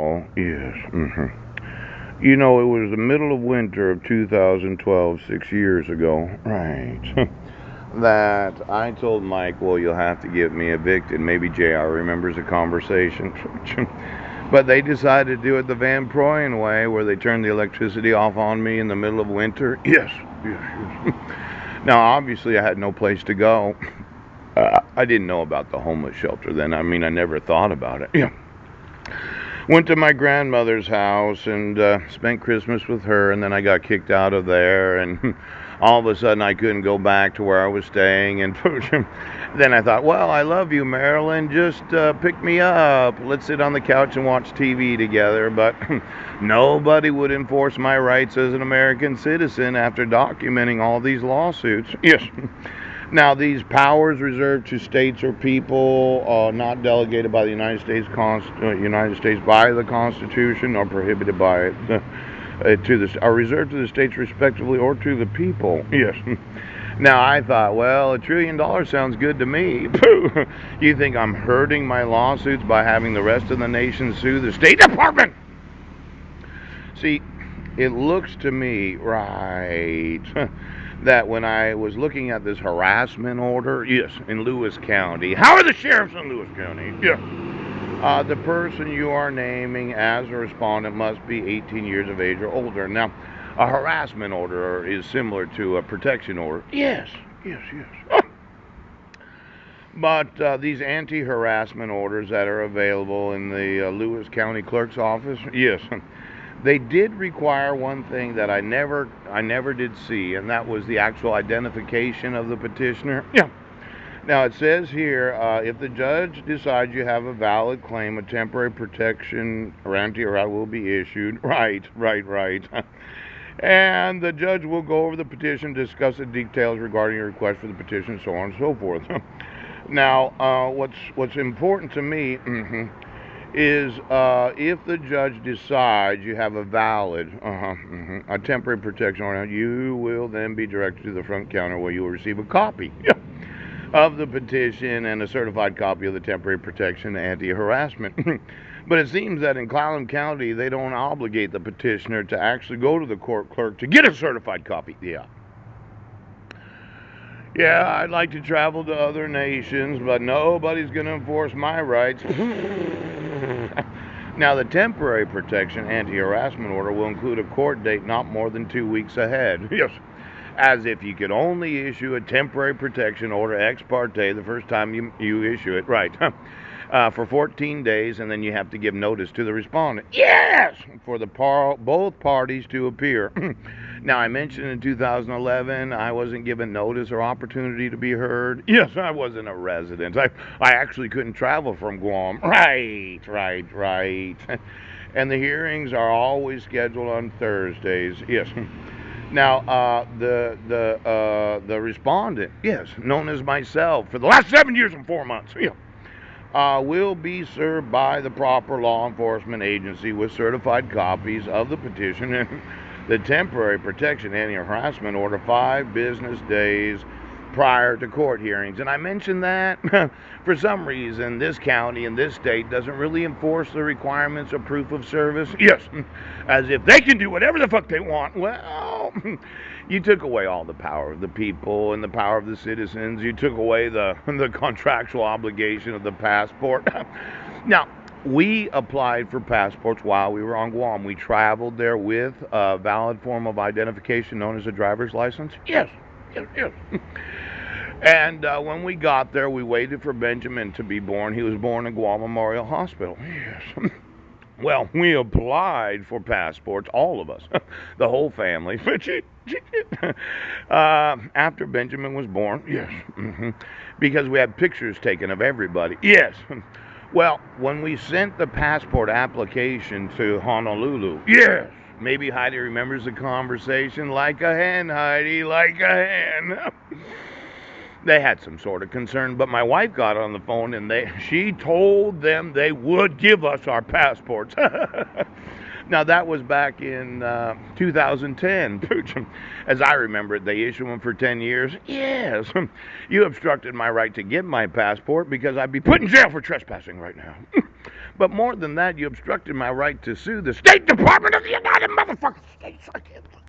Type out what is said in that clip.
Oh, yes. You know, it was the middle of winter of 2012, 6 years ago. Right. That I told Mike, well, you'll have to get me evicted. Maybe JR remembers the conversation. But they decided to do it the Van Proyen way, where they turned the electricity off on me in the middle of winter. Yes, yes. Now, obviously, I had no place to go. I didn't know about the homeless shelter then. I mean, I never thought about it. Yeah. Went to my grandmother's house and spent Christmas with her, and then I got kicked out of there, and all of a sudden I couldn't go back to where I was staying, and then I thought, well, I love you, Marilyn, just pick me up. Let's sit on the couch and watch TV together, but nobody would enforce my rights as an American citizen after documenting all these lawsuits. Yes. Now, these powers reserved to states or people not delegated by the United States by the Constitution or prohibited by it are reserved to the states respectively or to the people. Yes. Now, I thought, well, $1 trillion sounds good to me. You think I'm hurting my lawsuits by having the rest of the nation sue the State Department? See, it looks to me, right, that when I was looking at this harassment order, yes, in Lewis County, how are the sheriffs in Lewis County? Yeah. The person you are naming as a respondent must be 18 years of age or older. Now, a harassment order is similar to a protection order. Yes, yes, yes. But these anti-harassment orders that are available in the Lewis County Clerk's office, yes, they did require one thing that I never did see, and that was the actual identification of the petitioner. Yeah. Now it says here, if the judge decides you have a valid claim, a temporary protection or anti-harassment will be issued. Right, right, right. And the judge will go over the petition, discuss the details regarding your request for the petition, so on and so forth. Now, what's important to me is if the judge decides you have a valid, a temporary protection order, you will then be directed to the front counter where you will receive a copy of the petition and a certified copy of the temporary protection anti-harassment. But it seems that in Clallam County, they don't obligate the petitioner to actually go to the court clerk to get a certified copy. Yeah. Yeah, I'd like to travel to other nations, but nobody's going to enforce my rights. Now, the temporary protection anti-harassment order will include a court date not more than 2 weeks ahead. Yes. As if you could only issue a temporary protection order ex parte the first time you issue it. Right. For 14 days, and then you have to give notice to the respondent. Yes! For the both parties to appear. Now, I mentioned in 2011 I wasn't given notice or opportunity to be heard. Yes, I wasn't a resident. I actually couldn't travel from Guam. Right, right, right. And the hearings are always scheduled on Thursdays. Yes. Now, the respondent, yes, known as myself, for the last 7 years and 4 months, yeah, will be served by the proper law enforcement agency with certified copies of the petition and the temporary protection anti-harassment order 5 business days prior to court hearings. And I mentioned that for some reason this county and this state doesn't really enforce the requirements of proof of service. Yes, as if they can do whatever the fuck they want. Well, you took away all the power of the people and the power of the citizens. You took away the contractual obligation of the passport. Now, we applied for passports while we were on Guam. We traveled there with a valid form of identification known as a driver's license. Yes, yes, yes. And when we got there, we waited for Benjamin to be born. He was born in Guam Memorial Hospital. Yes. Well, we applied for passports, all of us, the whole family, after Benjamin was born. Yes. Because we had pictures taken of everybody. Yes. Well, when we sent the passport application to Honolulu, yes, maybe Heidi remembers the conversation. Like a hen, Heidi, like a hen. They had some sort of concern, but my wife got on the phone and she told them they would give us our passports. Now, that was back in 2010. As I remember it, they issue them for 10 years. Yes, you obstructed my right to get my passport because I'd be put in jail for trespassing right now. But more than that, you obstructed my right to sue the State Department of the United Motherfuckers